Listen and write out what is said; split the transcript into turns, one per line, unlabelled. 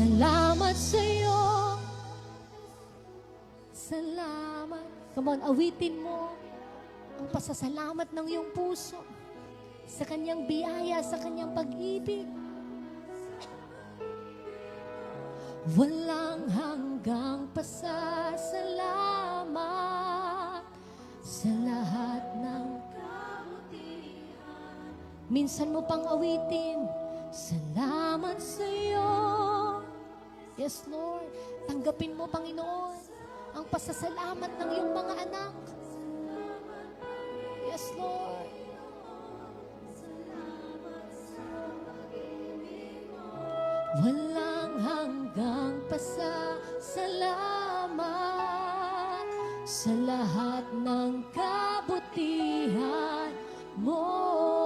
Salamat sa'yo. Salamat. Come on, awitin mo ang pasasalamat ng iyong puso sa kanyang biyaya, sa kanyang pag-ibig. Walang hanggang pasasalamat sa lahat ng kabutihan. Minsan mo pang awitin, salamat sa'yo. Yes, Lord. Tanggapin mo, Panginoon, ang pasasalamat ng iyong mga anak. Yes, Lord. Walang hanggang pasasalamat sa lahat ng kabutihan mo.